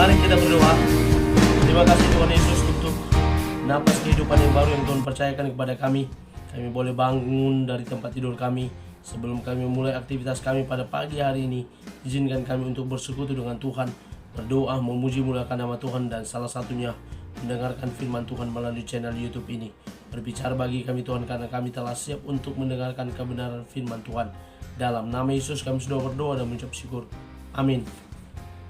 Mari kita berdoa. Terima kasih Tuhan Yesus untuk napas kehidupan yang baru yang Tuhan percayakan kepada kami. Kami boleh bangun dari tempat tidur kami. Sebelum kami memulai aktivitas kami pada pagi hari ini, izinkan kami untuk bersekutu dengan Tuhan, berdoa, memuji muliakan nama Tuhan, dan salah satunya mendengarkan firman Tuhan melalui channel YouTube ini. Berbicara bagi kami Tuhan, karena kami telah siap untuk mendengarkan kebenaran firman Tuhan. Dalam nama Yesus kami sudah berdoa dan mengucap syukur. Amin.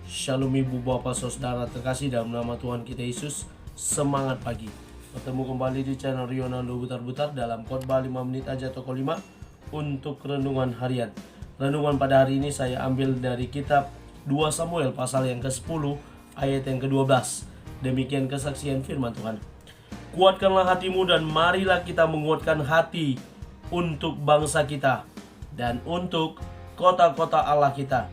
Shalom ibu bapak saudara terkasih dalam nama Tuhan kita Yesus. Semangat pagi. Bertemu kembali di channel Rionaldo Butar-Butar dalam khotbah 5 menit aja toko 5 untuk renungan harian. Renungan pada hari ini saya ambil dari kitab 2 Samuel pasal yang ke-10 ayat yang ke-12. Demikian kesaksian firman Tuhan. Kuatkanlah hatimu dan marilah kita menguatkan hati untuk bangsa kita dan untuk kota-kota Allah kita.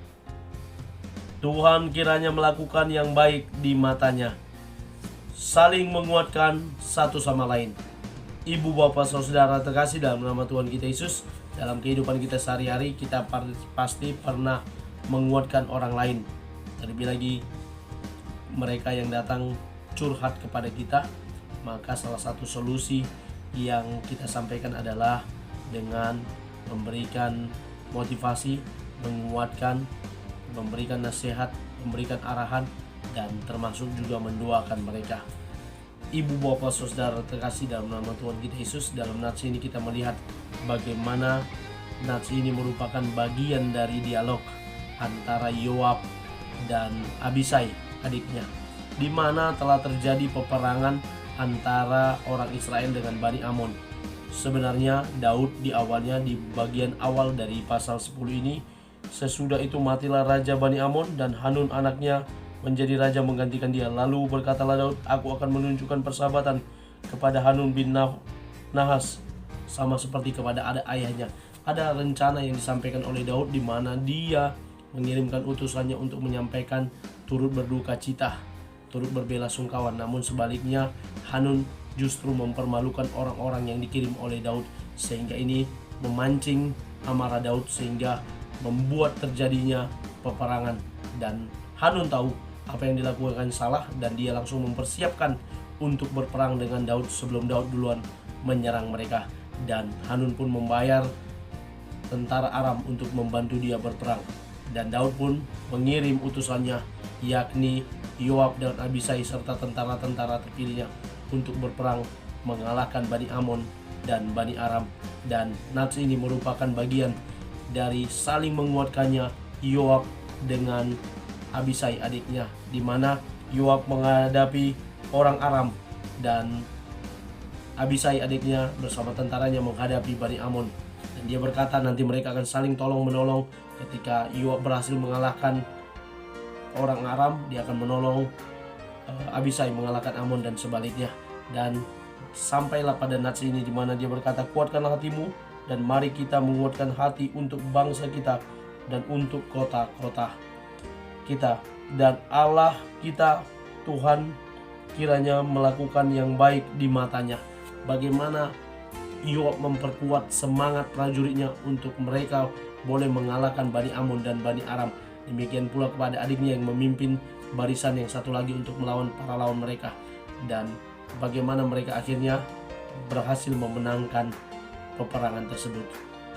Tuhan kiranya melakukan yang baik di matanya. Saling menguatkan satu sama lain. Ibu bapak saudara terkasih dalam nama Tuhan kita Yesus, dalam kehidupan kita sehari-hari kita pasti pernah menguatkan orang lain. Terlebih lagi mereka yang datang curhat kepada kita, maka salah satu solusi yang kita sampaikan adalah dengan memberikan motivasi, menguatkan, memberikan nasihat, memberikan arahan, dan termasuk juga mendoakan mereka. Ibu bapak saudara terkasih dalam nama Tuhan kita Yesus, dalam nats ini kita melihat bagaimana nats ini merupakan bagian dari dialog antara Yoab dan Abisai adiknya, di mana telah terjadi peperangan antara orang Israel dengan Bani Amon. Sebenarnya Daud di awalnya, di bagian awal dari pasal 10 ini, sesudah itu matilah Raja Bani Amon dan Hanun anaknya menjadi raja menggantikan dia. Lalu berkatalah Daud, aku akan menunjukkan persahabatan kepada Hanun bin Nahas sama seperti kepada ayahnya. Ada rencana yang disampaikan oleh Daud di mana dia mengirimkan utusannya untuk menyampaikan turut berduka cita, turut berbela sungkawa. Namun sebaliknya Hanun justru mempermalukan orang-orang yang dikirim oleh Daud, sehingga ini memancing amarah Daud sehingga membuat terjadinya peperangan. Dan Hanun tahu apa yang dilakukan salah dan dia langsung mempersiapkan untuk berperang dengan Daud sebelum Daud duluan menyerang mereka. Dan Hanun pun membayar tentara Aram untuk membantu dia berperang. Dan Daud pun mengirim utusannya, yakni Yoab dan Abisai serta tentara-tentara terpilihnya untuk berperang mengalahkan Bani Amon dan Bani Aram. Dan nats ini merupakan bagian dari saling menguatkannya Yoab dengan Abisai adiknya, di mana Yoab menghadapi orang Aram dan Abisai adiknya bersama tentaranya menghadapi Bani Amon. Dan dia berkata nanti mereka akan saling tolong menolong. Ketika Yoab berhasil mengalahkan orang Aram, dia akan menolong Abisai mengalahkan Amon dan sebaliknya. Dan sampailah pada nats ini di mana dia berkata, kuatkanlah hatimu dan mari kita menguatkan hati untuk bangsa kita dan untuk kota-kota kita. Dan Allah kita, Tuhan, kiranya melakukan yang baik di matanya. Bagaimana Yoab memperkuat semangat prajuritnya untuk mereka boleh mengalahkan Bani Amon dan Bani Aram. Demikian pula kepada adiknya yang memimpin barisan yang satu lagi untuk melawan para lawan mereka. Dan bagaimana mereka akhirnya berhasil memenangkan peperangan tersebut.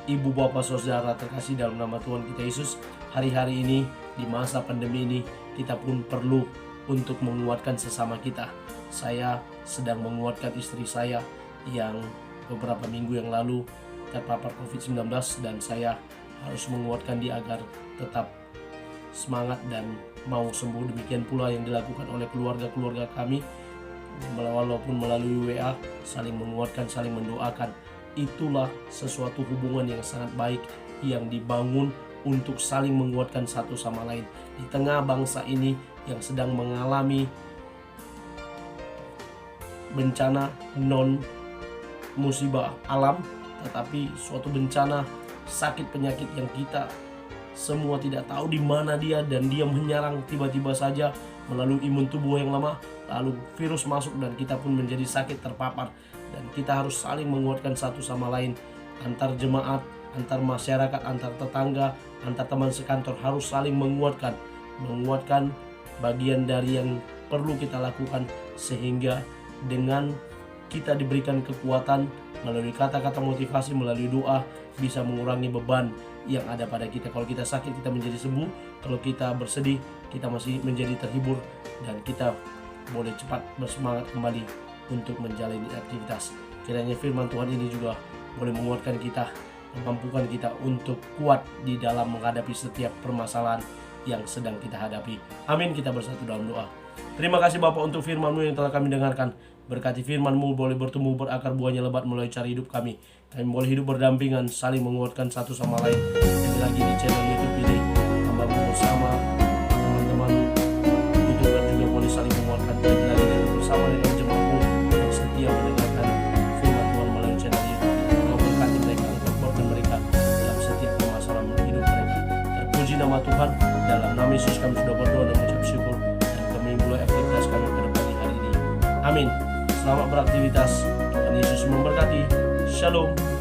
Ibu bapak saudara terkasih dalam nama Tuhan kita Yesus, hari-hari ini di masa pandemi ini kita pun perlu untuk menguatkan sesama kita. Saya sedang menguatkan istri saya yang beberapa minggu yang lalu terpapar COVID-19 dan saya harus menguatkan dia agar tetap semangat dan mau sembuh. Demikian pula yang dilakukan oleh keluarga-keluarga kami, walaupun melalui WA, saling menguatkan, saling mendoakan. Itulah sesuatu hubungan yang sangat baik yang dibangun untuk saling menguatkan satu sama lain di tengah bangsa ini yang sedang mengalami bencana non musibah alam, tetapi suatu bencana sakit penyakit yang kita semua tidak tahu di mana dia, dan dia menyerang tiba-tiba saja melalui imun tubuh yang lemah, lalu virus masuk dan kita pun menjadi sakit terpapar. Dan kita harus saling menguatkan satu sama lain, antar jemaat, antar masyarakat, antar tetangga, antar teman sekantor, harus saling menguatkan bagian dari yang perlu kita lakukan, sehingga dengan kita diberikan kekuatan melalui kata-kata motivasi, melalui doa, bisa mengurangi beban yang ada pada kita. Kalau kita sakit, kita menjadi sembuh. Kalau kita bersedih, kita masih menjadi terhibur, dan kita boleh cepat bersemangat kembali untuk menjalani aktivitas. Kiranya firman Tuhan ini juga boleh menguatkan kita, memampukan kita untuk kuat di dalam menghadapi setiap permasalahan yang sedang kita hadapi. Amin. Kita bersatu dalam doa. Terima kasih Bapa untuk firman-Mu yang telah kami dengarkan. Berkati firman-Mu boleh bertumbuh, berakar, buahnya lebat melalui cara hidup kami. Kami boleh hidup berdampingan, saling menguatkan satu sama lain. Ini lagi di channel YouTube ini, hamba-Mu bersama teman-teman YouTuber juga boleh saling menguatkan. Lagi dan bersama dengan jemaat-Mu yang setia mendengarkan firman Tuhan melalui channel YouTube ini. Kau berkati mereka, kuatkan mereka dalam setiap permasalahan hidup mereka. Terpuji nama Tuhan. Dalam nama Yesus kami sudah berdoa dan mengucap syukur, dan kami mulai aktivitas kami pada pagi hari ini. Amin. Selamat beraktivitas. Tuhan Yesus memberkati. Shalom.